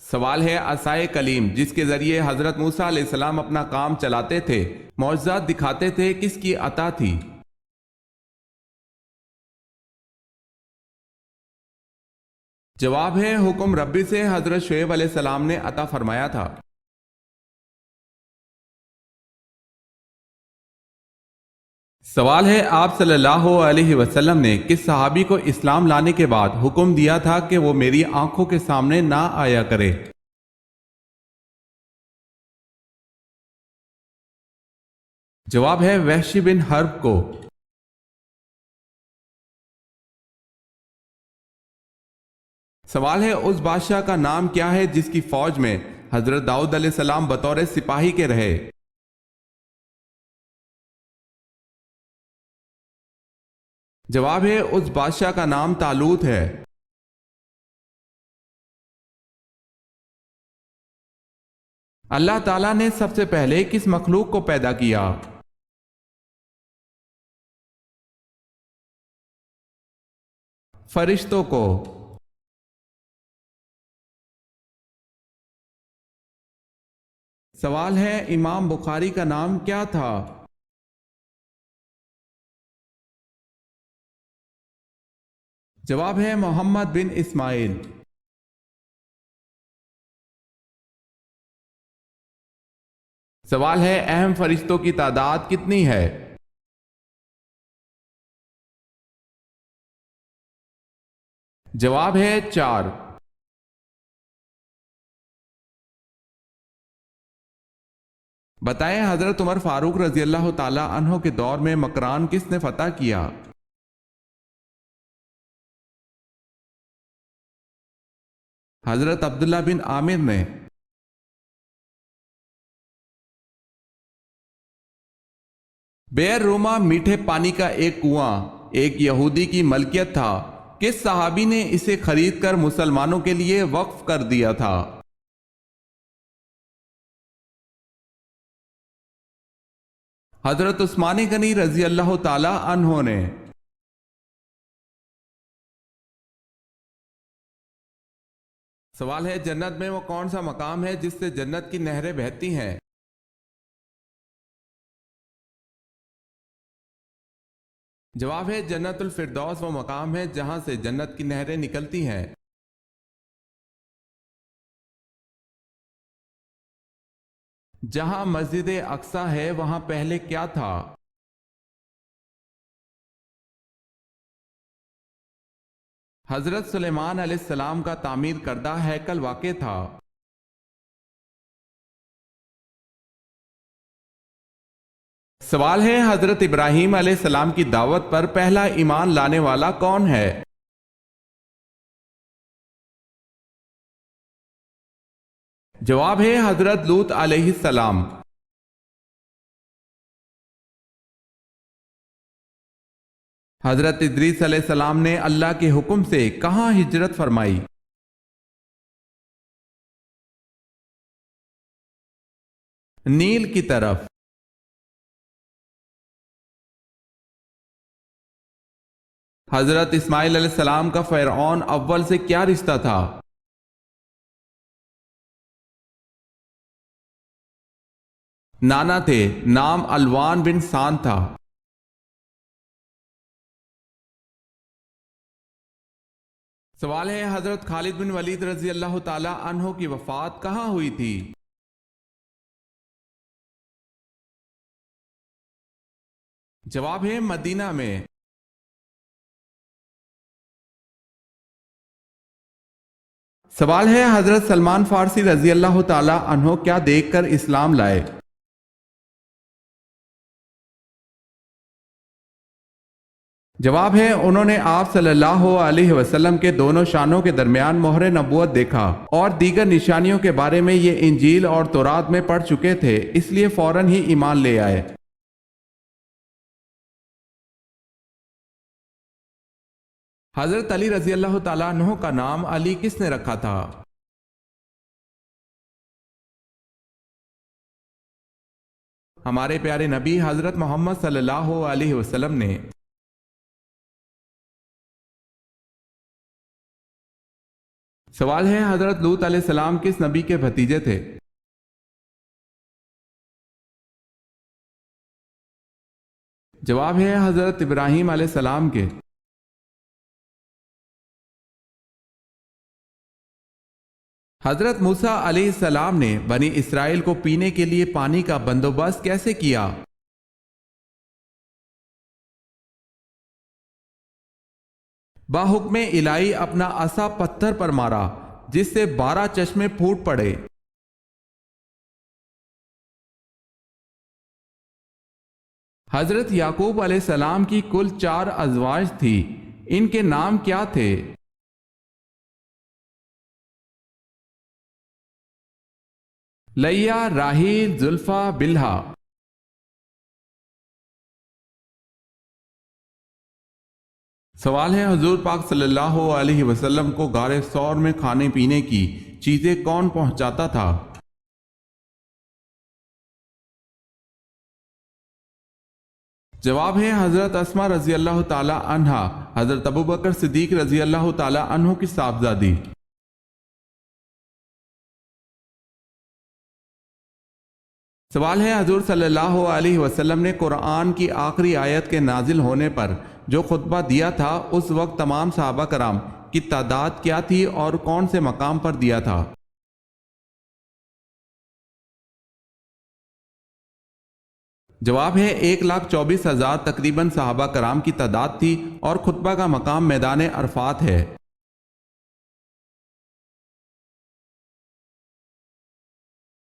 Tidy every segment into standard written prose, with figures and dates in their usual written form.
سوال ہے عصائے کلیم جس کے ذریعے حضرت موسیٰ علیہ السلام اپنا کام چلاتے تھے، معجزات دکھاتے تھے، کس کی عطا تھی؟ جواب ہے حکم ربی سے حضرت شعیب علیہ السلام نے عطا فرمایا تھا۔ سوال ہے آپ صلی اللہ علیہ وسلم نے کس صحابی کو اسلام لانے کے بعد حکم دیا تھا کہ وہ میری آنکھوں کے سامنے نہ آیا کرے؟ جواب ہے وحشی بن حرب کو۔ سوال ہے اس بادشاہ کا نام کیا ہے جس کی فوج میں حضرت داؤد علیہ السلام بطور سپاہی کے رہے؟ جواب ہے اس بادشاہ کا نام طالوت ہے۔ اللہ تعالیٰ نے سب سے پہلے کس مخلوق کو پیدا کیا؟ فرشتوں کو۔ سوال ہے امام بخاری کا نام کیا تھا؟ جواب ہے محمد بن اسماعیل۔ سوال ہے اہم فرشتوں کی تعداد کتنی ہے؟ جواب ہے 4۔ بتائیں حضرت عمر فاروق رضی اللہ تعالی عنہ کے دور میں مکران کس نے فتح کیا؟ حضرت عبداللہ بن عامر نے۔ بئر روما میٹھے پانی کا ایک کنواں ایک یہودی کی ملکیت تھا، کس صحابی نے اسے خرید کر مسلمانوں کے لیے وقف کر دیا تھا؟ حضرت عثمان غنی رضی اللہ تعالی عنہ نے۔ سوال ہے جنت میں وہ کون سا مقام ہے جس سے جنت کی نہریں بہتی ہیں؟ جواب ہے جنت الفردوس وہ مقام ہے جہاں سے جنت کی نہریں نکلتی ہیں۔ جہاں مسجد اقصی ہے وہاں پہلے کیا تھا؟ حضرت سلیمان علیہ السلام کا تعمیر کردہ ہیکل واقع تھا۔ سوال ہے حضرت ابراہیم علیہ السلام کی دعوت پر پہلا ایمان لانے والا کون ہے؟ جواب ہے حضرت لوط علیہ السلام۔ حضرت ادریس علیہ السلام نے اللہ کے حکم سے کہاں ہجرت فرمائی؟ نیل کی طرف۔ حضرت اسماعیل علیہ السلام کا فرعون اول سے کیا رشتہ تھا؟ نانا تھے، نام الوان بن سان تھا۔ سوال ہے حضرت خالد بن ولید رضی اللہ تعالی عنہ کی وفات کہاں ہوئی تھی؟ جواب ہے مدینہ میں۔ سوال ہے حضرت سلمان فارسی رضی اللہ تعالی عنہ کیا دیکھ کر اسلام لائے؟ جواب ہے انہوں نے آپ صلی اللہ علیہ وسلم کے دونوں شانوں کے درمیان مہر نبوت دیکھا اور دیگر نشانیوں کے بارے میں یہ انجیل اور تورات میں پڑھ چکے تھے، اس لیے فوراً ہی ایمان لے آئے۔ حضرت علی رضی اللہ تعالیٰ عنہ کا نام علی کس نے رکھا تھا؟ ہمارے پیارے نبی حضرت محمد صلی اللہ علیہ وسلم نے۔ سوال ہے حضرت لوط علیہ السلام کس نبی کے بھتیجے تھے؟ جواب ہے حضرت ابراہیم علیہ السلام کے۔ حضرت موسیٰ علیہ السلام نے بنی اسرائیل کو پینے کے لیے پانی کا بندوبست کیسے کیا؟ باحکم الہی اپنا عصا پتھر پر مارا جس سے 12 چشمے پھوٹ پڑے۔ حضرت یعقوب علیہ السلام کی کل 4 ازواج تھی، ان کے نام کیا تھے؟ لیا، راحیل، زلفا، بلہا۔ سوال ہے حضور پاک صلی اللہ علیہ وسلم کو غار ثور میں کھانے پینے کی چیزیں کون پہنچاتا تھا؟ جواب ہے حضرت اسما رضی اللہ تعالی عنہا، حضرت ابوبکر صدیق رضی اللہ تعالی عنہ کی صاحبزادی۔ سوال ہے حضور صلی اللہ علیہ وسلم نے قرآن کی آخری آیت کے نازل ہونے پر جو خطبہ دیا تھا اس وقت تمام صحابہ کرام کی تعداد کیا تھی اور کون سے مقام پر دیا تھا؟ جواب ہے 1,24,000 تقریباً صحابہ کرام کی تعداد تھی اور خطبہ کا مقام میدان عرفات ہے۔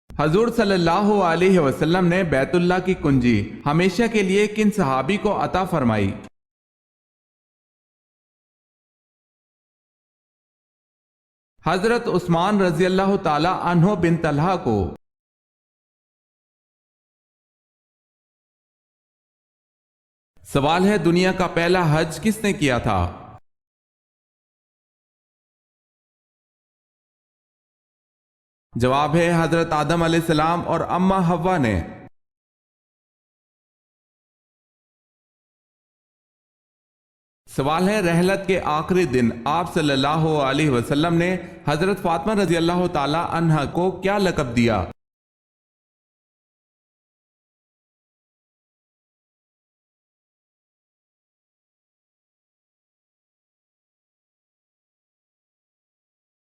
حضور صلی اللہ علیہ وسلم نے بیت اللہ کی کنجی ہمیشہ کے لیے کن صحابی کو عطا فرمائی؟ حضرت عثمان رضی اللہ تعالی عنہ بن طلحہ کو۔ سوال ہے دنیا کا پہلا حج کس نے کیا تھا؟ جواب ہے حضرت آدم علیہ السلام اور اماں حوا نے۔ سوال ہے رحلت کے آخری دن آپ صلی اللہ علیہ وسلم نے حضرت فاطمہ رضی اللہ تعالی عنہا کو کیا لقب دیا؟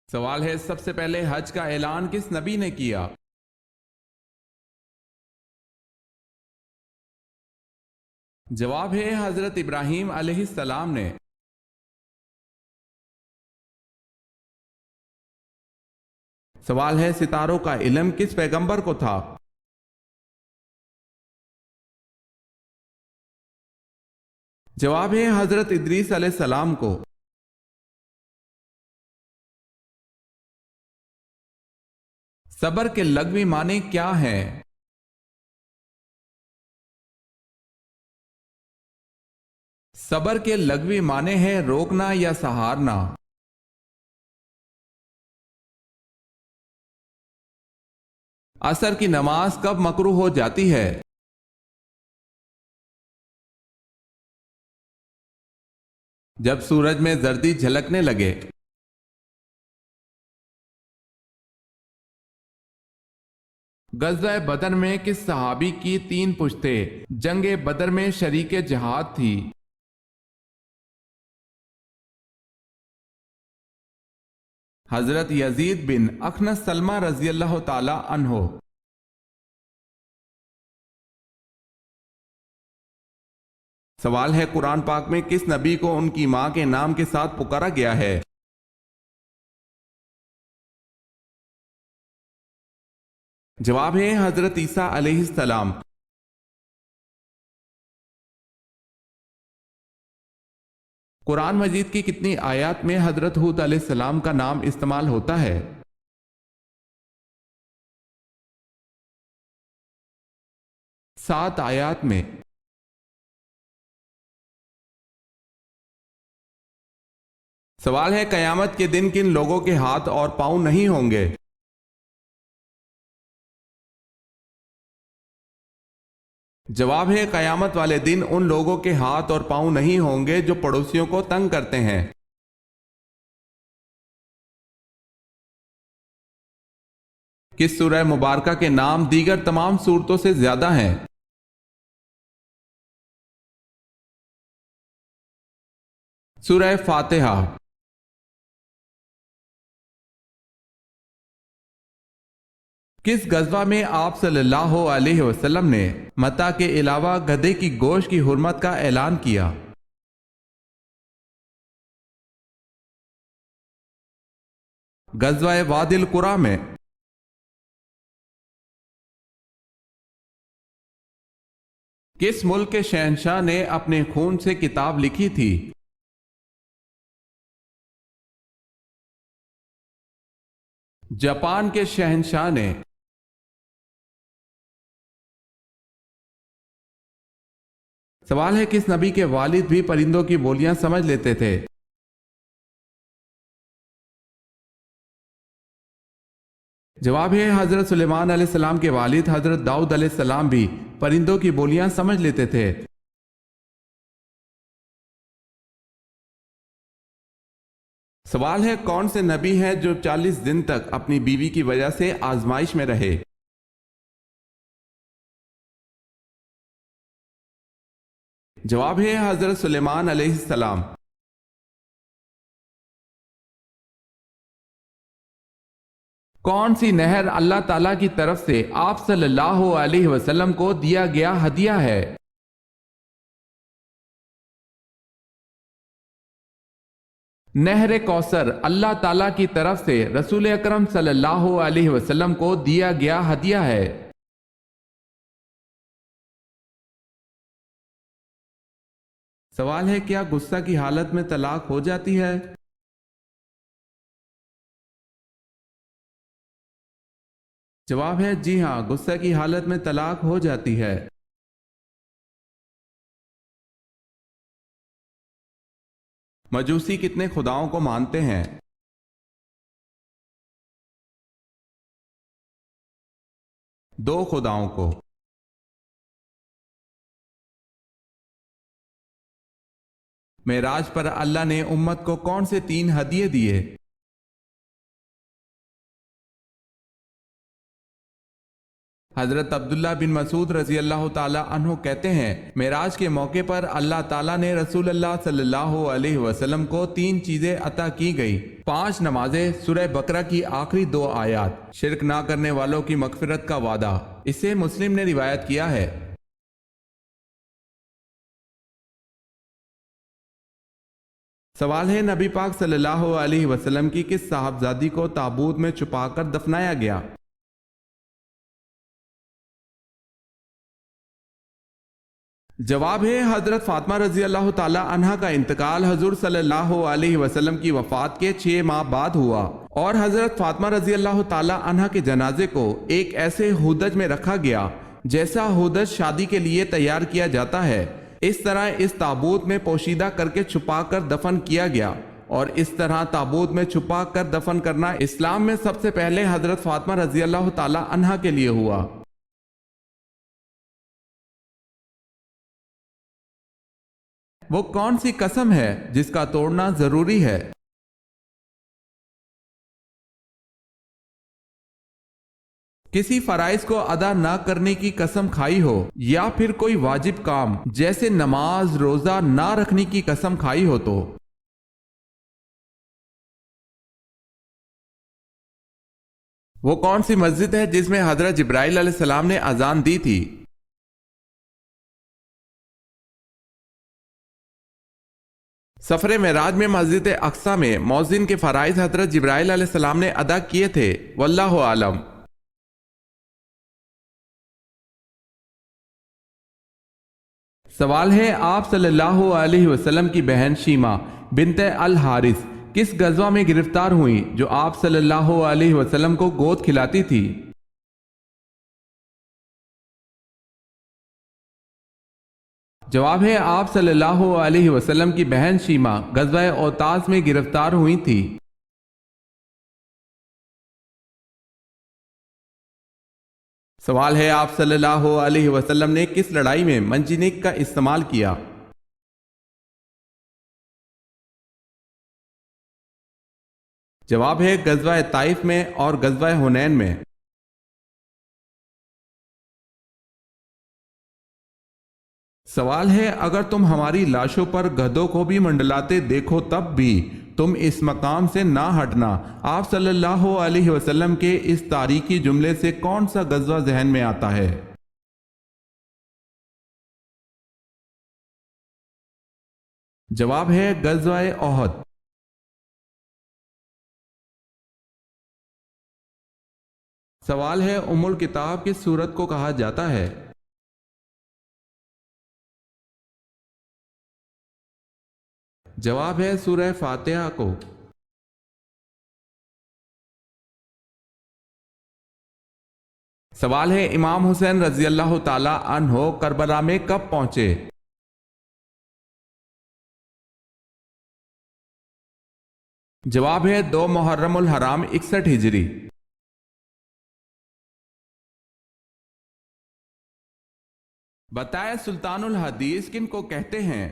سوال ہے سب سے پہلے حج کا اعلان کس نبی نے کیا؟ جواب ہے حضرت ابراہیم علیہ السلام نے۔ سوال ہے ستاروں کا علم کس پیغمبر کو تھا؟ جواب ہے حضرت ادریس علیہ السلام کو۔ صبر کے لغوی معنی کیا ہیں؟ صبر کے لغوی معنی ہے روکنا یا سہارنا۔ عصر کی نماز کب مکروہ ہو جاتی ہے؟ جب سورج میں زردی جھلکنے لگے۔ غزوہ بدر میں کس صحابی کی 3 پشتیں جنگ بدر میں شریک جہاد تھی؟ حضرت یزید بن اخنس سلمہ رضی اللہ تعالی عنہ۔ سوال ہے قرآن پاک میں کس نبی کو ان کی ماں کے نام کے ساتھ پکارا گیا ہے؟ جواب ہے حضرت عیسیٰ علیہ السلام۔ قرآن مجید کی کتنی آیات میں حضرت ہود علیہ السلام کا نام استعمال ہوتا ہے؟ 7 آیات میں۔ سوال ہے قیامت کے دن کن لوگوں کے ہاتھ اور پاؤں نہیں ہوں گے؟ جواب ہے قیامت والے دن ان لوگوں کے ہاتھ اور پاؤں نہیں ہوں گے جو پڑوسیوں کو تنگ کرتے ہیں۔ کس سورہ مبارکہ کے نام دیگر تمام سورتوں سے زیادہ ہیں؟ سورہ فاتحہ۔ کس غزوہ میں آپ صلی اللہ علیہ وسلم نے متاع کے علاوہ گدھے کی گوشت کی حرمت کا اعلان کیا؟ غزوہ وادی القریٰ میں۔ کس ملک کے شہنشاہ نے اپنے خون سے کتاب لکھی تھی؟ جاپان کے شہنشاہ نے۔ سوال ہے کس نبی کے والد بھی پرندوں کی بولیاں سمجھ لیتے تھے؟ جواب ہے حضرت سلیمان علیہ السلام کے والد حضرت داؤد علیہ السلام بھی پرندوں کی بولیاں سمجھ لیتے تھے۔ سوال ہے کون سے نبی ہے جو 40 دن تک اپنی بیوی کی وجہ سے آزمائش میں رہے؟ جواب ہے حضرت سلیمان علیہ السلام۔ کون سی نہر اللہ تعالیٰ کی طرف سے آپ صلی اللہ علیہ وسلم کو دیا گیا ہدیہ ہے؟ نہر کوثر اللہ تعالیٰ کی طرف سے رسول اکرم صلی اللہ علیہ وسلم کو دیا گیا ہدیہ ہے۔ سوال ہے کیا غصہ کی حالت میں طلاق ہو جاتی ہے؟ جواب ہے جی ہاں، غصہ کی حالت میں طلاق ہو جاتی ہے۔ مجوسی کتنے خداؤں کو مانتے ہیں؟ دو خداؤں کو۔ معراج پر اللہ نے امت کو کون سے 3 ہدیے دیے؟ حضرت عبداللہ بن مسعود رضی اللہ تعالی عنہ کہتے ہیں معراج کے موقع پر اللہ تعالیٰ نے رسول اللہ صلی اللہ علیہ وسلم کو 3 چیزیں عطا کی گئی: 5 نمازیں، سورہ بقرہ کی آخری 2 آیات، شرک نہ کرنے والوں کی مغفرت کا وعدہ۔ اسے مسلم نے روایت کیا ہے۔ سوال ہے نبی پاک صلی اللہ علیہ وسلم کی کس صاحبزادی کو تابوت میں چھپا کر دفنایا گیا؟ جواب ہے حضرت فاطمہ رضی اللہ تعالی عنہا کا انتقال حضور صلی اللہ علیہ وسلم کی وفات کے 6 ماہ بعد ہوا، اور حضرت فاطمہ رضی اللہ تعالی عنہا کے جنازے کو ایک ایسے ہودج میں رکھا گیا جیسا ہودج شادی کے لیے تیار کیا جاتا ہے۔ اس طرح اس تابوت میں پوشیدہ کر کے چھپا کر دفن کیا گیا، اور اس طرح تابوت میں چھپا کر دفن کرنا اسلام میں سب سے پہلے حضرت فاطمہ رضی اللہ تعالی عنہا کے لیے ہوا۔ وہ کون سی قسم ہے جس کا توڑنا ضروری ہے؟ کسی فرائض کو ادا نہ کرنے کی قسم کھائی ہو، یا پھر کوئی واجب کام جیسے نماز روزہ نہ رکھنے کی قسم کھائی ہو تو۔ وہ کون سی مسجد ہے جس میں حضرت جبرائیل علیہ السلام نے اذان دی تھی؟ سفر معراج میں مسجد اقصی میں مؤذن کے فرائض حضرت جبرائیل علیہ السلام نے ادا کیے تھے، واللہ عالم۔ سوال ہے آپ صلی اللہ علیہ وسلم کی بہن شیمہ بنت الحارث کس غزوہ میں گرفتار ہوئی جو آپ صلی اللہ علیہ وسلم کو گود کھلاتی تھی؟ جواب ہے آپ صلی اللہ علیہ وسلم کی بہن شیمہ غزوہ اوتاس میں گرفتار ہوئی تھی۔ سوال ہے آپ صلی اللہ علیہ وسلم نے کس لڑائی میں منجنیق کا استعمال کیا؟ جواب ہے غزوہ طائف میں اور غزوہ حنین میں۔ سوال ہے اگر تم ہماری لاشوں پر گدھوں کو بھی منڈلاتے دیکھو تب بھی تم اس مقام سے نہ ہٹنا۔ آپ صلی اللہ علیہ وسلم کے اس تاریخی جملے سے کون سا غزوہ ذہن میں آتا ہے؟ جواب ہے غزوہ احد۔ سوال ہے ام الکتاب کس سورت کو کہا جاتا ہے؟ جواب ہے سورہ فاتحہ کو۔ سوال ہے امام حسین رضی اللہ تعالی عنہ کربلا میں کب پہنچے؟ جواب ہے 2 محرم الحرام 61 ہجری۔ بتائے سلطان الحدیث کن کو کہتے ہیں؟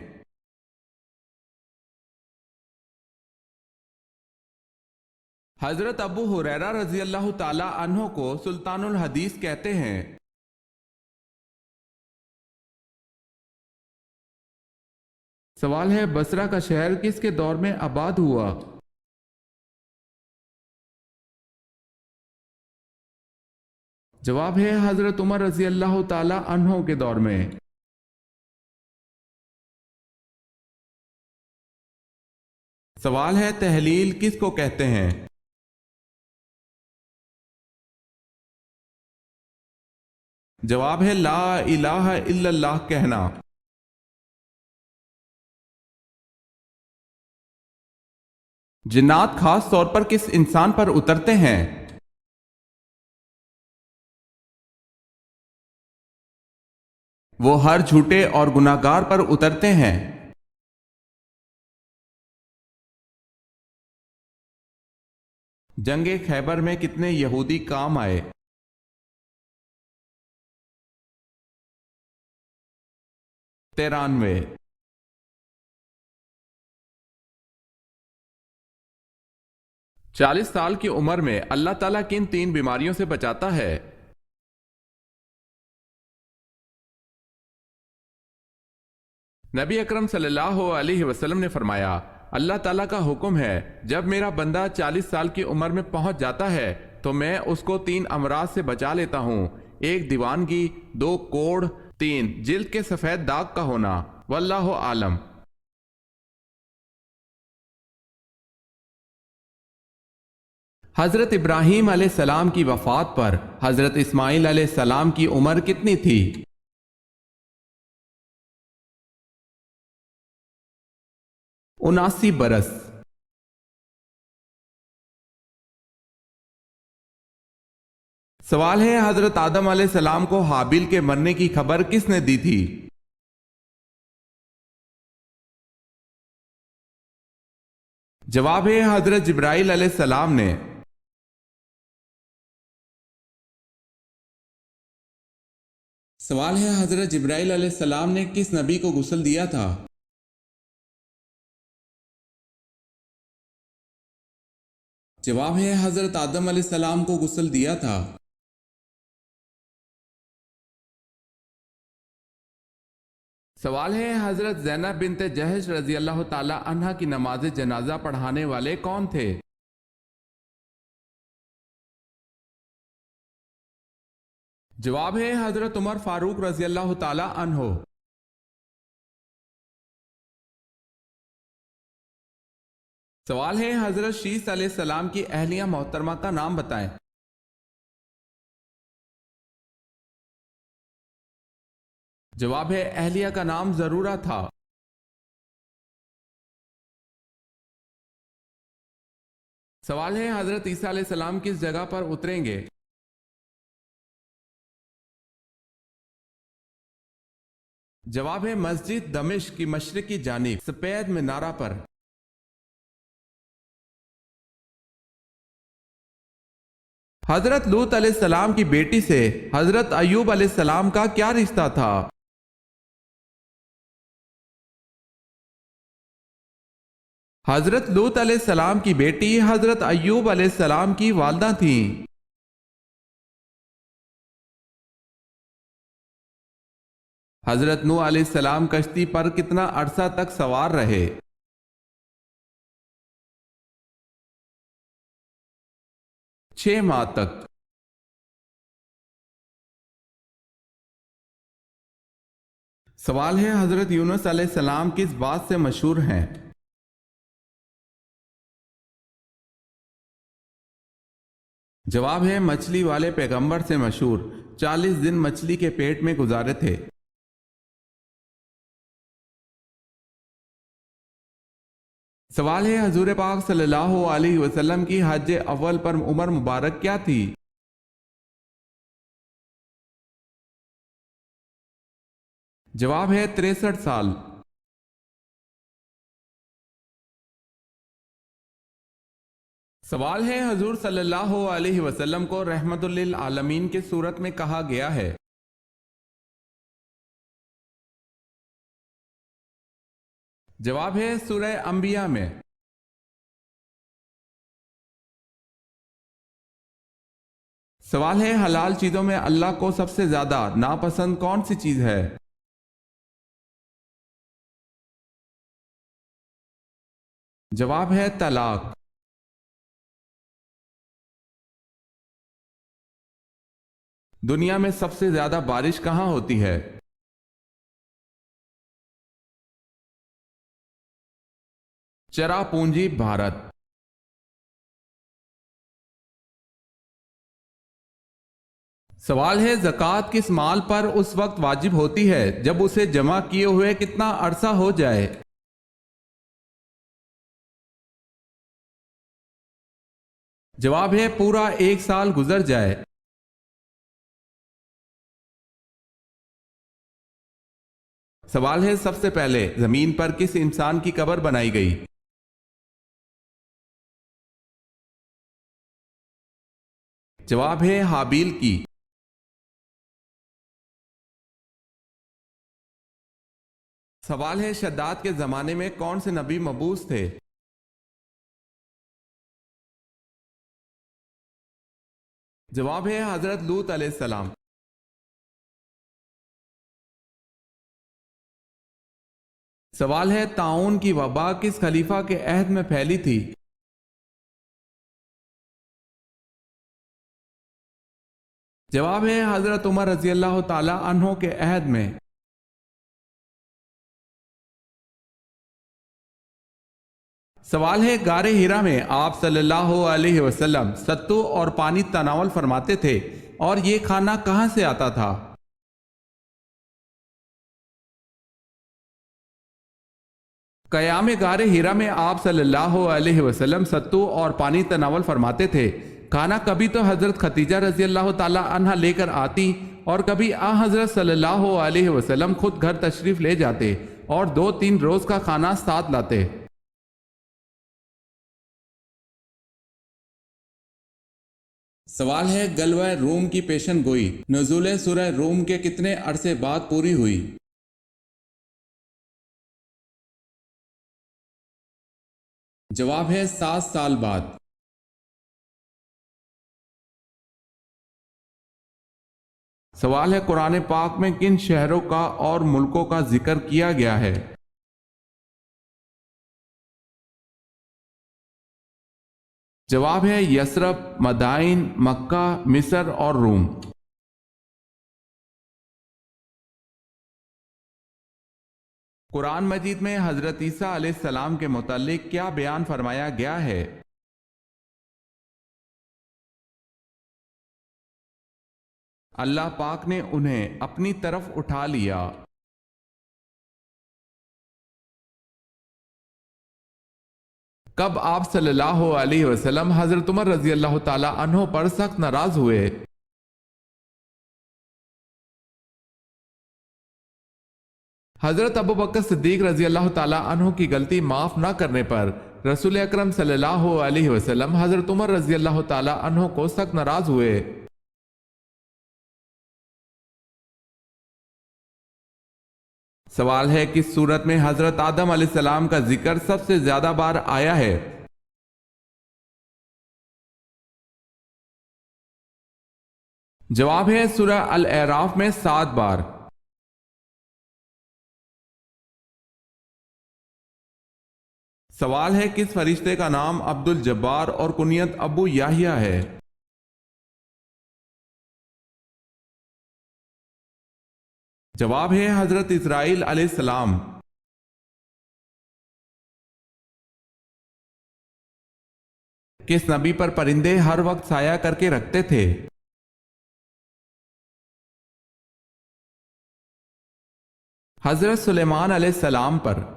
حضرت ابو ہریرہ رضی اللہ تعالی عنہ کو سلطان الحدیث کہتے ہیں۔ سوال ہے بصرہ کا شہر کس کے دور میں آباد ہوا؟ جواب ہے حضرت عمر رضی اللہ تعالی عنہ کے دور میں۔ سوال ہے تحلیل کس کو کہتے ہیں؟ جواب ہے لا الہ الا اللہ کہنا۔ جنات خاص طور پر کس انسان پر اترتے ہیں؟ وہ ہر جھوٹے اور گناہگار پر اترتے ہیں۔ جنگ خیبر میں کتنے یہودی کام آئے؟ 93۔ 40 سال کی عمر میں اللہ تعالیٰ کن 3 بیماریوں سے بچاتا ہے؟ نبی اکرم صلی اللہ علیہ وسلم نے فرمایا اللہ تعالیٰ کا حکم ہے جب میرا بندہ 40 سال کی عمر میں پہنچ جاتا ہے تو میں اس کو 3 امراض سے بچا لیتا ہوں، 1 دیوانگی، 2 کوڑ، 3 جلد کے سفید داغ کا ہونا۔ واللہ عالم۔ حضرت ابراہیم علیہ السلام کی وفات پر حضرت اسماعیل علیہ السلام کی عمر کتنی تھی؟ 79 برس۔ سوال ہے حضرت آدم علیہ السلام کو حابیل کے مرنے کی خبر کس نے دی تھی؟ جواب ہے حضرت جبرائیل علیہ السلام نے۔ سوال ہے حضرت جبرائیل علیہ السلام نے کس نبی کو غسل دیا تھا؟ جواب ہے حضرت آدم علیہ السلام کو غسل دیا تھا۔ سوال ہے حضرت زینب بنت جہش رضی اللہ تعالی عنہ کی نماز جنازہ پڑھانے والے کون تھے؟ جواب ہے حضرت عمر فاروق رضی اللہ تعالی عنہ۔ سوال ہے حضرت شیس علیہ السلام کی اہلیہ محترمہ کا نام بتائیں۔ جواب ہے اہلیہ کا نام ضرورہ تھا۔ سوال ہے حضرت عیسیٰ علیہ السلام کس جگہ پر اتریں گے؟ جواب ہے مسجد دمشق کی مشرقی جانب سفید مینارہ پر۔ حضرت لوط علیہ السلام کی بیٹی سے حضرت ایوب علیہ السلام کا کیا رشتہ تھا؟ حضرت لوط علیہ السلام کی بیٹی حضرت ایوب علیہ السلام کی والدہ تھیں۔ حضرت نوح علیہ السلام کشتی پر کتنا عرصہ تک سوار رہے؟ 6 ماہ تک۔ سوال ہے حضرت یونس علیہ السلام کس بات سے مشہور ہیں؟ جواب ہے مچھلی والے پیغمبر سے مشہور، 40 دن مچھلی کے پیٹ میں گزارے تھے۔ سوال ہے حضور پاک صلی اللہ علیہ وسلم کی حج اول پر عمر مبارک کیا تھی؟ جواب ہے 63 سال۔ سوال ہے حضور صلی اللہ علیہ وسلم کو رحمت للعالمین کی صورت میں کہا گیا ہے؟ جواب ہے سورہ انبیاء میں۔ سوال ہے حلال چیزوں میں اللہ کو سب سے زیادہ ناپسند کون سی چیز ہے؟ جواب ہے طلاق۔ دنیا میں سب سے زیادہ بارش کہاں ہوتی ہے؟ چرا پونجی بھارت۔ سوال ہے زکوٰۃ کس مال پر اس وقت واجب ہوتی ہے جب اسے جمع کیے ہوئے کتنا عرصہ ہو جائے؟ جواب ہے پورا 1 سال گزر جائے۔ سوال ہے سب سے پہلے زمین پر کس انسان کی قبر بنائی گئی؟ جواب ہے حابیل کی۔ سوال ہے شداد کے زمانے میں کون سے نبی مبعوث تھے؟ جواب ہے حضرت لوط علیہ السلام۔ سوال ہے طاعون کی وبا کس خلیفہ کے عہد میں پھیلی تھی؟ جواب ہے حضرت عمر رضی اللہ تعالی عنہ کے عہد میں۔ سوال ہے غار ہرا میں آپ صلی اللہ علیہ وسلم ستو اور پانی تناول فرماتے تھے اور یہ کھانا کہاں سے آتا تھا؟ قیام غار ہرا میں آپ صلی اللہ علیہ وسلم ستو اور پانی تناول فرماتے تھے۔ کھانا کبھی تو حضرت خدیجہ رضی اللہ تعالی عنہ لے کر آتی اور کبھی حضرت صلی اللہ علیہ وسلم خود گھر تشریف لے جاتے اور 2-3 روز کا کھانا ساتھ لاتے۔ سوال ہے غزوہ روم کی پیشن گوئی نزول سورہ روم کے کتنے عرصے بعد پوری ہوئی؟ جواب ہے 7 سال بعد۔ سوال ہے قرآن پاک میں کن شہروں کا اور ملکوں کا ذکر کیا گیا ہے؟ جواب ہے یثرب، مدائن، مکہ، مصر اور روم۔ قرآن مجید میں حضرت عیسیٰ علیہ السلام کے متعلق کیا بیان فرمایا گیا ہے؟ اللہ پاک نے انہیں اپنی طرف اٹھا لیا۔ کب آپ صلی اللہ علیہ وسلم حضرت عمر رضی اللہ تعالی عنہ پر سخت ناراض ہوئے؟ حضرت ابو بکر صدیق رضی اللہ تعالی عنہ کی غلطی معاف نہ کرنے پر رسول اکرم صلی اللہ علیہ وسلم حضرت عمر رضی اللہ تعالی عنہ کو سخت ناراض ہوئے۔ سوال ہے کس سورت میں حضرت آدم علیہ السلام کا ذکر سب سے زیادہ بار آیا ہے؟ جواب ہے سورہ الاعراف میں 7 بار۔ سوال ہے کس فرشتے کا نام عبد الجبار اور کنیت ابو یاہیا ہے؟ جواب ہے حضرت اسرائیل علیہ السلام۔ کس نبی پر پرندے ہر وقت سایہ کر کے رکھتے تھے؟ حضرت سلیمان علیہ السلام پر۔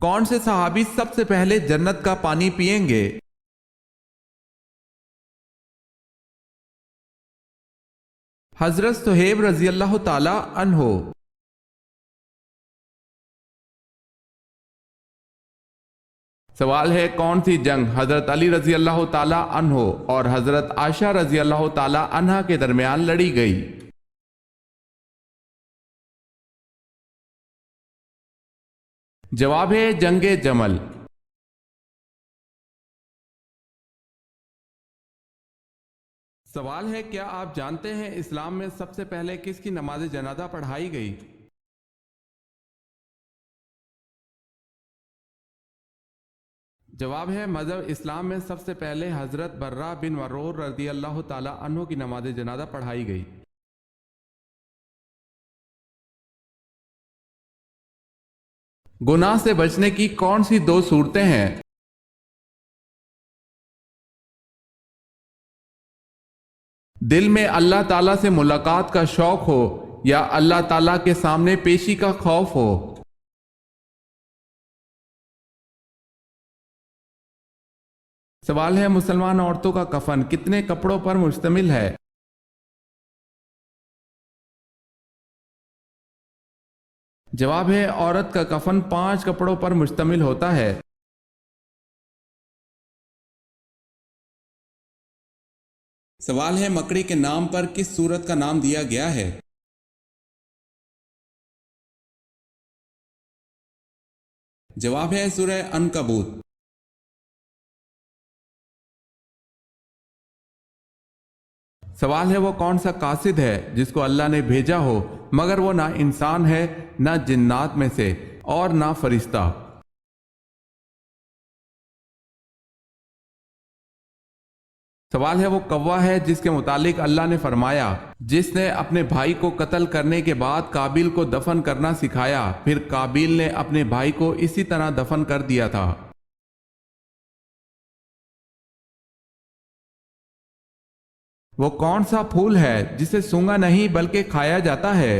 کون سے صحابی سب سے پہلے جنت کا پانی پئیں گے؟ حضرت صہیب رضی اللہ تعالی عنہ۔ سوال ہے کون سی جنگ حضرت علی رضی اللہ تعالی عنہ اور حضرت عائشہ رضی اللہ تعالی عنہا کے درمیان لڑی گئی؟ جواب ہے جنگ جمل۔ سوال ہے کیا آپ جانتے ہیں اسلام میں سب سے پہلے کس کی نماز جنازہ پڑھائی گئی؟ جواب ہے مذہب اسلام میں سب سے پہلے حضرت برہ بن معرور رضی اللہ تعالی عنہ کی نماز جنازہ پڑھائی گئی۔ گناہ سے بچنے کی کون سی دو صورتیں ہیں؟ دل میں اللہ تعالیٰ سے ملاقات کا شوق ہو یا اللہ تعالیٰ کے سامنے پیشی کا خوف ہو؟ سوال ہے مسلمان عورتوں کا کفن کتنے کپڑوں پر مشتمل ہے؟ جواب ہے عورت کا کفن 5 کپڑوں پر مشتمل ہوتا ہے۔ سوال ہے مکڑی کے نام پر کس سورت کا نام دیا گیا ہے؟ جواب ہے سورہ عنکبوت۔ سوال ہے وہ کون سا قاصد ہے جس کو اللہ نے بھیجا ہو مگر وہ نہ انسان ہے نہ جنات میں سے اور نہ فرشتہ؟ سوال ہے وہ کوا ہے جس کے متعلق اللہ نے فرمایا جس نے اپنے بھائی کو قتل کرنے کے بعد قابیل کو دفن کرنا سکھایا پھر قابیل نے اپنے بھائی کو اسی طرح دفن کر دیا تھا۔ وہ کون سا پھول ہے جسے سونگا نہیں بلکہ کھایا جاتا ہے؟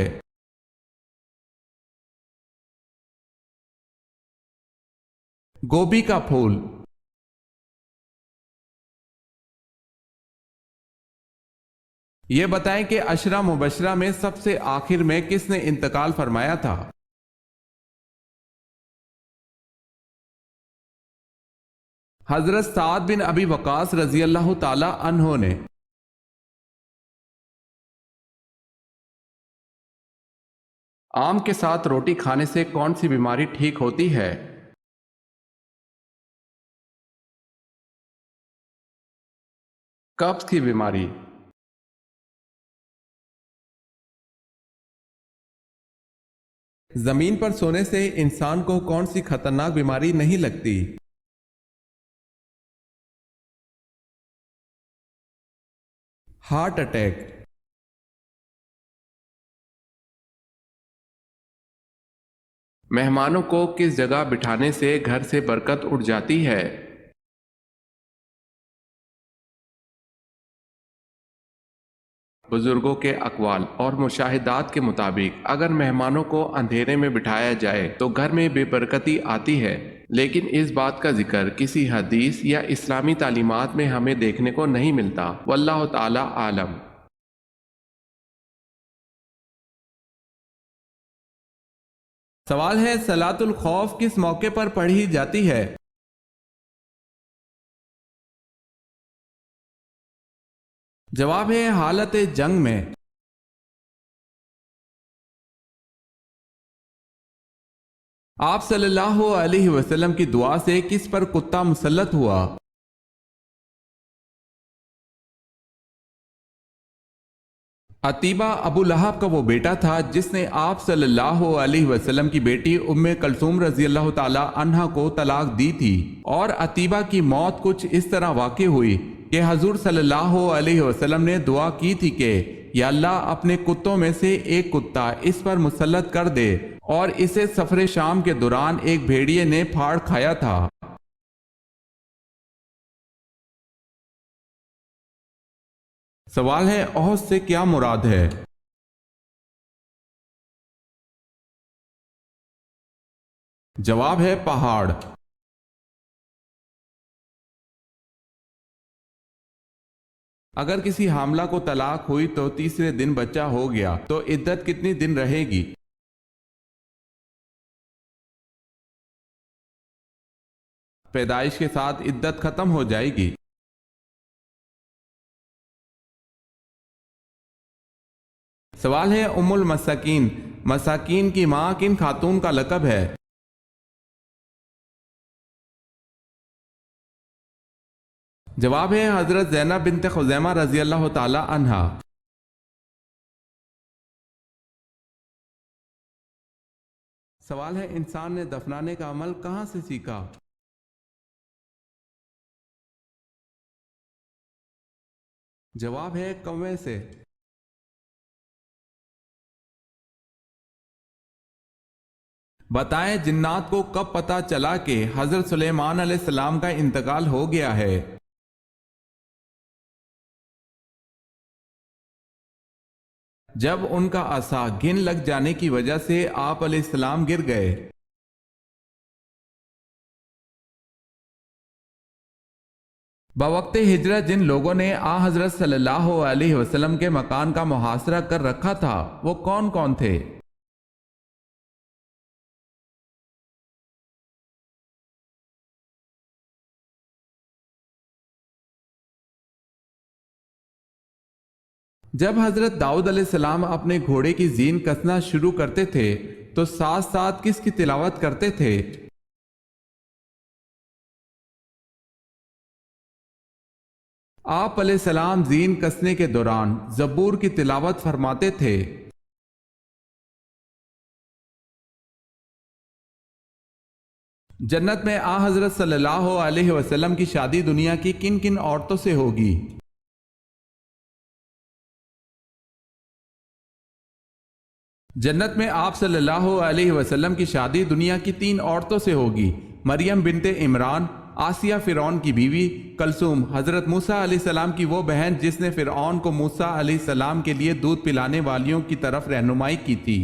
گوبھی کا پھول۔ یہ بتائیں کہ عشرہ مبشرہ میں سب سے آخر میں کس نے انتقال فرمایا تھا؟ حضرت سعد بن ابی وقاص رضی اللہ تعالی عنہ نے۔ آم کے ساتھ روٹی کھانے سے کون سی بیماری ٹھیک ہوتی ہے؟ قبض کی بیماری۔ زمین پر سونے سے انسان کو کون سی خطرناک بیماری نہیں لگتی؟ Heart attack. مہمانوں کو کس جگہ بٹھانے سے گھر سے برکت اٹھ جاتی ہے؟ بزرگوں کے اقوال اور مشاہدات کے مطابق اگر مہمانوں کو اندھیرے میں بٹھایا جائے تو گھر میں بے برکتی آتی ہے، لیکن اس بات کا ذکر کسی حدیث یا اسلامی تعلیمات میں ہمیں دیکھنے کو نہیں ملتا، واللہ تعالی عالم۔ سوال ہے صلاۃ الخوف کس موقع پر پڑھی جاتی ہے؟ جواب ہے حالت جنگ میں۔ آپ صلی اللہ علیہ وسلم کی دعا سے کس پر کتا مسلط ہوا؟ عتیبہ ابو لہب کا وہ بیٹا تھا جس نے آپ صلی اللہ علیہ وسلم کی بیٹی ام کلثوم رضی اللہ تعالی عنہا کو طلاق دی تھی، اور عتیبہ کی موت کچھ اس طرح واقع ہوئی کہ حضور صلی اللہ علیہ وسلم نے دعا کی تھی کہ یا اللہ اپنے کتوں میں سے ایک کتا اس پر مسلط کر دے، اور اسے سفر شام کے دوران ایک بھیڑیے نے پھاڑ کھایا تھا۔ سوال ہے احد سے کیا مراد ہے؟ جواب ہے پہاڑ۔ اگر کسی حاملہ کو طلاق ہوئی تو تیسرے دن بچہ ہو گیا تو عدت کتنی دن رہے گی؟ پیدائش کے ساتھ عدت ختم ہو جائے گی۔ سوال ہے ام المساکین، مساکین کی ماں کن خاتون کا لقب ہے؟ جواب ہے حضرت زینب بنت خزیمہ رضی اللہ تعالی عنہا۔ سوال ہے انسان نے دفنانے کا عمل کہاں سے سیکھا؟ جواب ہے کوے سے۔ بتائیں جنات کو کب پتہ چلا کہ حضرت سلیمان علیہ السلام کا انتقال ہو گیا ہے؟ جب ان کا عصا گھن لگ جانے کی وجہ سے آپ علیہ السلام گر گئے۔ بوقت ہجرت جن لوگوں نے آ حضرت صلی اللہ علیہ وسلم کے مکان کا محاصرہ کر رکھا تھا وہ کون کون تھے؟ جب حضرت داؤد علیہ السلام اپنے گھوڑے کی زین کسنا شروع کرتے تھے تو ساتھ ساتھ کس کی تلاوت کرتے تھے؟ آپ علیہ السلام زین کسنے کے دوران زبور کی تلاوت فرماتے تھے۔ جنت میں آ حضرت صلی اللہ علیہ وسلم کی شادی دنیا کی کن کن عورتوں سے ہوگی؟ جنت میں آپ صلی اللہ علیہ وسلم کی شادی دنیا کی 3 عورتوں سے ہوگی: مریم بنت عمران، آسیہ فرعون کی بیوی، کلثوم حضرت موسیٰ علیہ السلام کی وہ بہن جس نے فرعون کو موسیٰ علیہ السلام کے لیے دودھ پلانے والیوں کی طرف رہنمائی کی تھی۔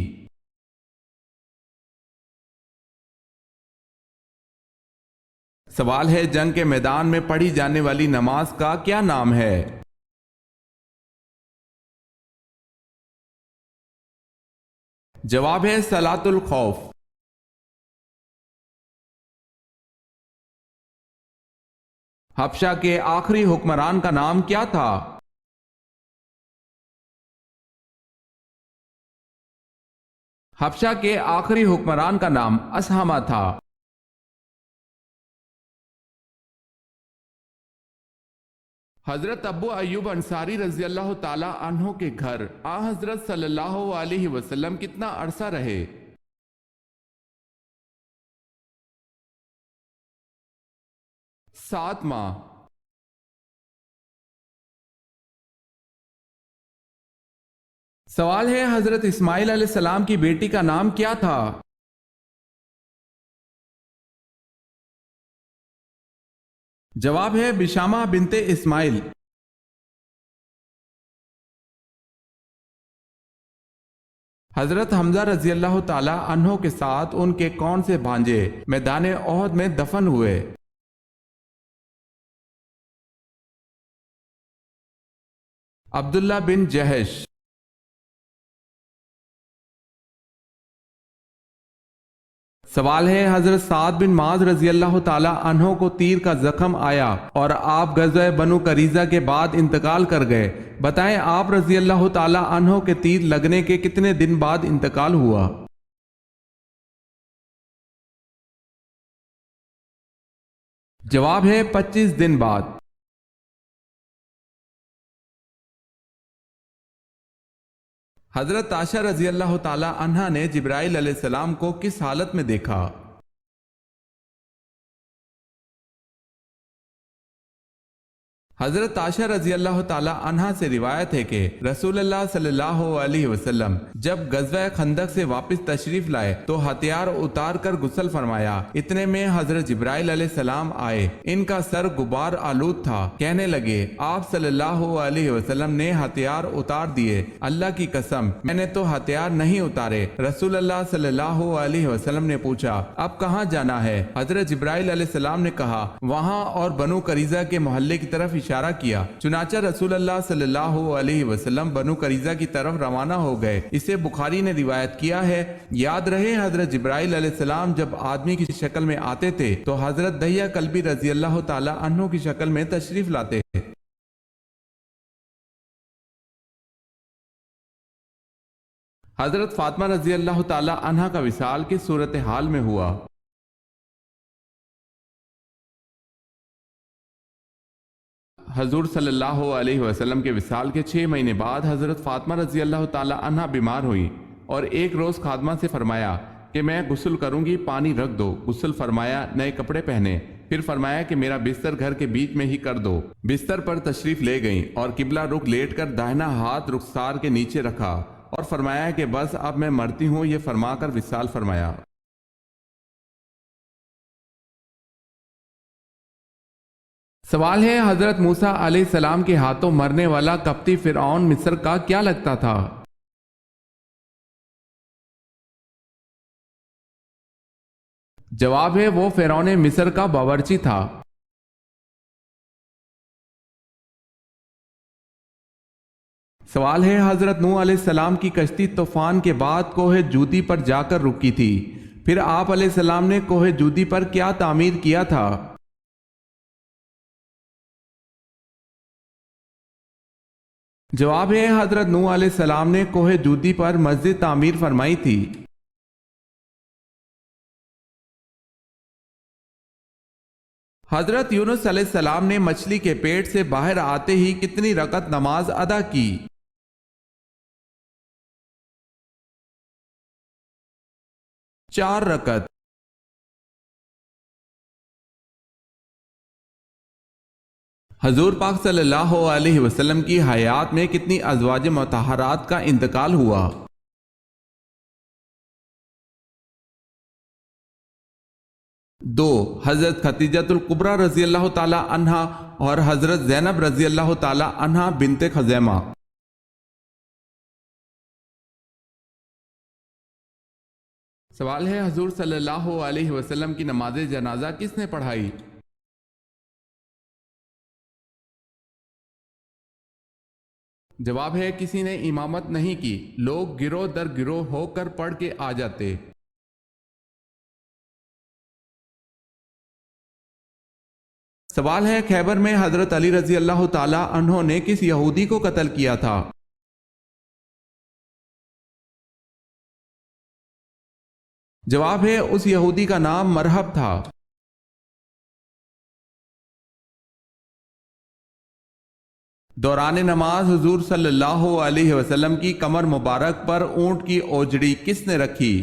سوال ہے جنگ کے میدان میں پڑھی جانے والی نماز کا کیا نام ہے؟ جواب ہے صلاۃ الخوف۔ حبشہ کے آخری حکمران کا نام کیا تھا؟ حبشہ کے آخری حکمران کا نام اسہمہ تھا۔ حضرت ابو ایوب انصاری رضی اللہ تعالی عنہ کے گھر آ حضرت صلی اللہ علیہ وسلم کتنا عرصہ رہے؟ 7 ماہ۔ سوال ہے حضرت اسماعیل علیہ السلام کی بیٹی کا نام کیا تھا؟ جواب ہے بشامہ بنت اسماعیل۔ حضرت حمزہ رضی اللہ تعالی عنہ کے ساتھ ان کے کون سے بھانجے میدان احد میں دفن ہوئے؟ عبداللہ بن جہش۔ سوال ہے حضرت سعد بن معاذ رضی اللہ تعالی عنہ کو تیر کا زخم آیا اور آپ غزوہ بنو قریظہ کے بعد انتقال کر گئے، بتائیں آپ رضی اللہ تعالی عنہ کے تیر لگنے کے کتنے دن بعد انتقال ہوا؟ جواب ہے 25 دن بعد۔ حضرت عائشہ رضی اللہ تعالی عنہا نے جبرائیل علیہ السلام کو کس حالت میں دیکھا؟ حضرت عائشہ رضی اللہ تعالی عنہا سے روایت ہے کہ رسول اللہ صلی اللہ علیہ وسلم جب غزوہ خندق سے واپس تشریف لائے تو ہتھیار اتار کر غسل فرمایا۔ اتنے میں حضرت جبرائیل علیہ السلام آئے، ان کا سر غبار آلود تھا۔ کہنے لگے آپ صلی اللہ علیہ وسلم نے ہتھیار اتار دیے، اللہ کی قسم میں نے تو ہتھیار نہیں اتارے۔ رسول اللہ صلی اللہ علیہ وسلم نے پوچھا اب کہاں جانا ہے؟ حضرت جبرائیل علیہ السلام نے کہا وہاں، اور بنو قریظہ کے محلے کی طرف اشارہ کیا۔ چنانچہ رسول اللہ صلی اللہ علیہ وسلم بنو قریظہ کی طرف روانہ ہو گئے۔ اسے بخاری نے روایت کیا ہے۔ یاد رہے حضرت جبرائیل علیہ السلام جب آدمی کی شکل میں آتے تھے تو حضرت دحیہ کلبی رضی اللہ تعالی عنہ کی شکل میں تشریف لاتے تھے۔ حضرت فاطمہ رضی اللہ تعالی عنہ کا وصال کس صورتحال میں ہوا؟ حضور صلی اللہ علیہ وسلم کے وصال کے 6 مہینے بعد حضرت فاطمہ رضی اللہ تعالی عنہ بیمار ہوئی اور ایک روز خادمہ سے فرمایا کہ میں غسل کروں گی، پانی رکھ دو۔ غسل فرمایا، نئے کپڑے پہنے، پھر فرمایا کہ میرا بستر گھر کے بیچ میں ہی کر دو۔ بستر پر تشریف لے گئیں اور قبلہ رخ لیٹ کر داہنا ہاتھ رخسار کے نیچے رکھا اور فرمایا کہ بس اب میں مرتی ہوں، یہ فرما کر وصال فرمایا۔ سوال ہے حضرت موسیٰ علیہ السلام کے ہاتھوں مرنے والا قبطی فرعون مصر کا کیا لگتا تھا؟ جواب ہے وہ فرعون مصر کا باورچی تھا۔ سوال ہے حضرت نوح علیہ السلام کی کشتی طوفان کے بعد کوہ جودی پر جا کر رکی تھی، پھر آپ علیہ السلام نے کوہ جودی پر کیا تعمیر کیا تھا؟ جواب ہے حضرت نوح علیہ السلام نے کوہ جودی پر مسجد تعمیر فرمائی تھی۔ حضرت یونس علیہ السلام نے مچھلی کے پیٹ سے باہر آتے ہی کتنی رکعت نماز ادا کی؟ 4 رکعت۔ حضور پاک صلی اللہ علیہ وسلم کی حیات میں کتنی ازواج مطہرات کا انتقال ہوا؟ 2۔ حضرت خدیجۃ الکبریٰ رضی اللہ تعالی عنہا اور حضرت زینب رضی اللہ تعالی عنہا بنت خزیمہ۔ سوال ہے حضور صلی اللہ علیہ وسلم کی نماز جنازہ کس نے پڑھائی؟ جواب ہے کسی نے امامت نہیں کی، لوگ گروہ در گروہ ہو کر پڑھ کے آ جاتے۔ سوال ہے خیبر میں حضرت علی رضی اللہ تعالی عنہ نے کس یہودی کو قتل کیا تھا؟ جواب ہے اس یہودی کا نام مرحب تھا۔ دوران نماز حضور صلی اللہ علیہ وسلم کی کمر مبارک پر اونٹ کی اوجڑی کس نے رکھی؟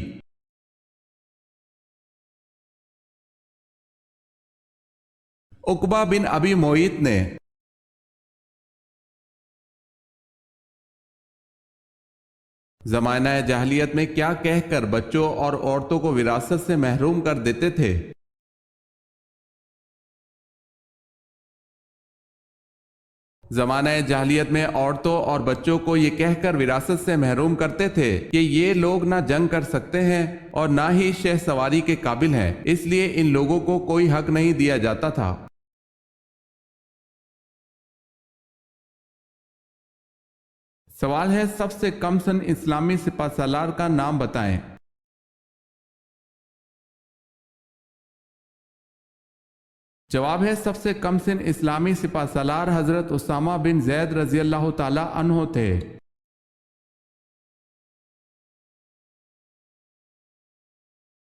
عقبہ بن ابی معیط نے۔ زمانہ جاہلیت میں کیا کہہ کر بچوں اور عورتوں کو وراثت سے محروم کر دیتے تھے؟ زمانہ جاہلیت میں عورتوں اور بچوں کو یہ کہہ کر وراثت سے محروم کرتے تھے کہ یہ لوگ نہ جنگ کر سکتے ہیں اور نہ ہی شہ سواری کے قابل ہیں، اس لیے ان لوگوں کو کوئی حق نہیں دیا جاتا تھا۔ سوال ہے سب سے کم سن اسلامی سپہ سالار کا نام بتائیں۔ جواب ہے سب سے کم سن اسلامی سپہ سالار حضرت اسامہ بن زید رضی اللہ تعالی عنہ تھے۔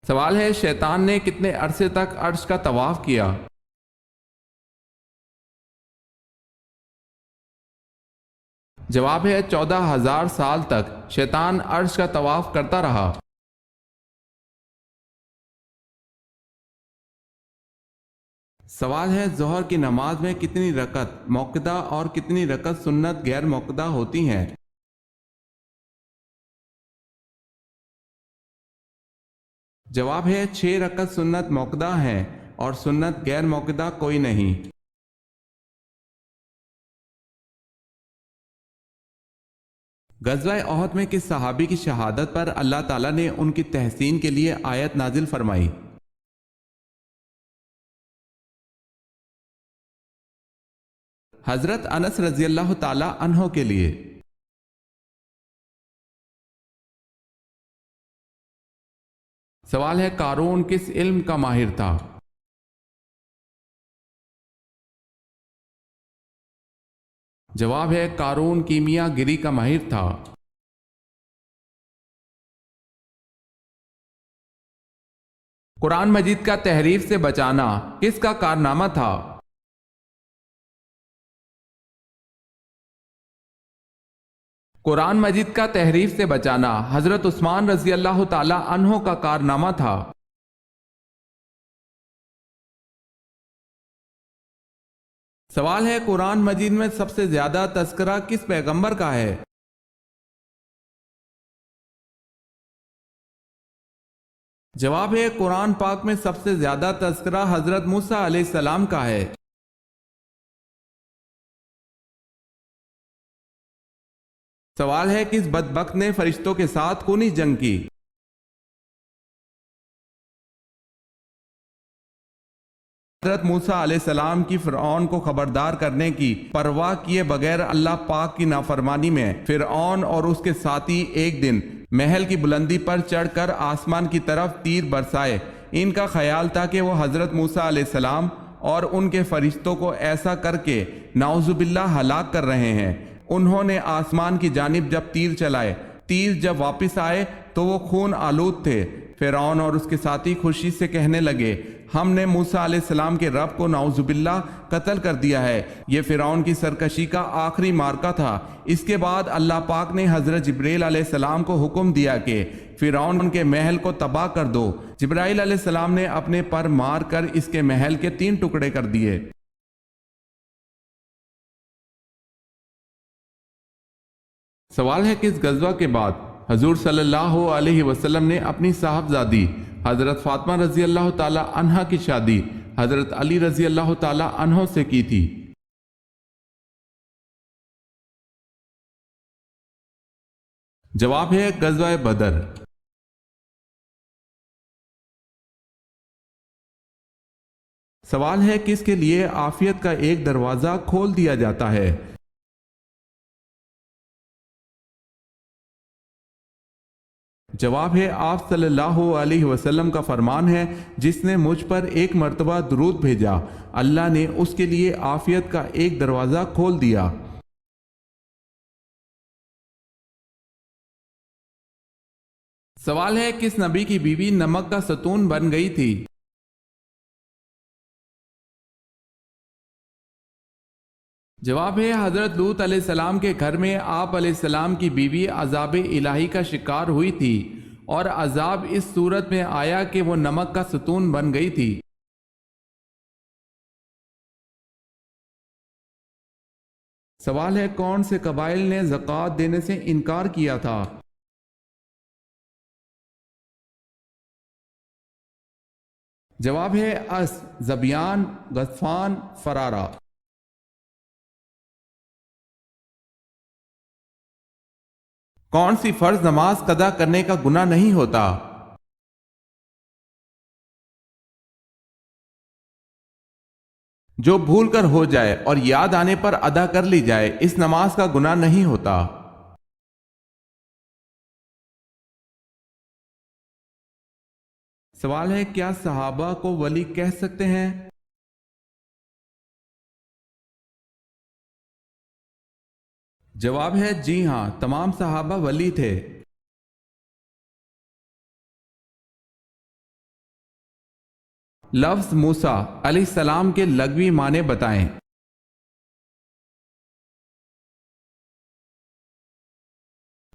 سوال ہے شیطان نے کتنے عرصے تک عرش کا طواف کیا؟ جواب ہے 14,000 سال تک شیطان عرش کا طواف کرتا رہا۔ سوال ہے ظہر کی نماز میں کتنی رکعت موقدہ اور کتنی رکعت سنت غیر موقدہ ہوتی ہیں؟ جواب ہے 6 رکعت سنت موقدہ ہیں اور سنت غیر موقدہ کوئی نہیں۔ غزوہ احد میں کس صحابی کی شہادت پر اللہ تعالیٰ نے ان کی تحسین کے لیے آیت نازل فرمائی؟ حضرت انس رضی اللہ تعالی عنہ کے لیے۔ سوال ہے قارون کس علم کا ماہر تھا؟ جواب ہے قارون کیمیا گری کا ماہر تھا۔ قرآن مجید کا تحریف سے بچانا کس کا کارنامہ تھا؟ قرآن مجید کا تحریف سے بچانا حضرت عثمان رضی اللہ تعالی عنہ کا کارنامہ تھا۔ سوال ہے قرآن مجید میں سب سے زیادہ تذکرہ کس پیغمبر کا ہے؟ جواب ہے قرآن پاک میں سب سے زیادہ تذکرہ حضرت موسیٰ علیہ السلام کا ہے۔ سوال ہے کس بدبخت نے فرشتوں کے ساتھ خونی جنگ کی؟ حضرت موسیٰ علیہ السلام کی فرعون کو خبردار کرنے کی پرواہ کیے بغیر اللہ پاک کی نافرمانی میں فرعون اور اس کے ساتھی ایک دن محل کی بلندی پر چڑھ کر آسمان کی طرف تیر برسائے۔ ان کا خیال تھا کہ وہ حضرت موسیٰ علیہ السلام اور ان کے فرشتوں کو ایسا کر کے نعوذ باللہ ہلاک کر رہے ہیں۔ انہوں نے آسمان کی جانب جب تیر چلائے، تیر جب واپس آئے تو وہ خون آلود تھے۔ فرعون اور اس کے ساتھی خوشی سے کہنے لگے ہم نے موسیٰ علیہ السلام کے رب کو نعوذ باللہ قتل کر دیا ہے۔ یہ فرعون کی سرکشی کا آخری مارکہ تھا۔ اس کے بعد اللہ پاک نے حضرت جبرائیل علیہ السلام کو حکم دیا کہ فرعون کے محل کو تباہ کر دو۔ جبرائیل علیہ السلام نے اپنے پر مار کر اس کے محل کے 3 ٹکڑے کر دیے۔ سوال ہے کس غزوہ کے بعد حضور صلی اللہ علیہ وسلم نے اپنی صاحبزادی حضرت فاطمہ رضی اللہ تعالی عنہ کی شادی حضرت علی رضی اللہ تعالی عنہ سے کی تھی؟ جواب ہے غزوہ بدر۔ سوال ہے کس کے لیے عافیت کا ایک دروازہ کھول دیا جاتا ہے؟ جواب ہے آپ صلی اللہ علیہ وسلم کا فرمان ہے جس نے مجھ پر ایک مرتبہ درود بھیجا اللہ نے اس کے لیے عافیت کا ایک دروازہ کھول دیا۔ سوال ہے کس نبی کی بیوی نمک کا ستون بن گئی تھی؟ جواب ہے حضرت لوط علیہ السلام کے گھر میں آپ علیہ السلام کی بیوی عذاب الہی کا شکار ہوئی تھی اور عذاب اس صورت میں آیا کہ وہ نمک کا ستون بن گئی تھی۔ سوال ہے کون سے قبائل نے زکوٰۃ دینے سے انکار کیا تھا؟ جواب ہے اس، ذبیان، غطفان، فرارہ۔ کون سی فرض نماز قضا کرنے کا گناہ نہیں ہوتا؟ جو بھول کر ہو جائے اور یاد آنے پر ادا کر لی جائے اس نماز کا گناہ نہیں ہوتا۔ سوال ہے کیا صحابہ کو ولی کہہ سکتے ہیں؟ جواب ہے جی ہاں، تمام صحابہ ولی تھے۔ لفظ موسیٰ علیہ السلام کے لغوی معنی بتائیں۔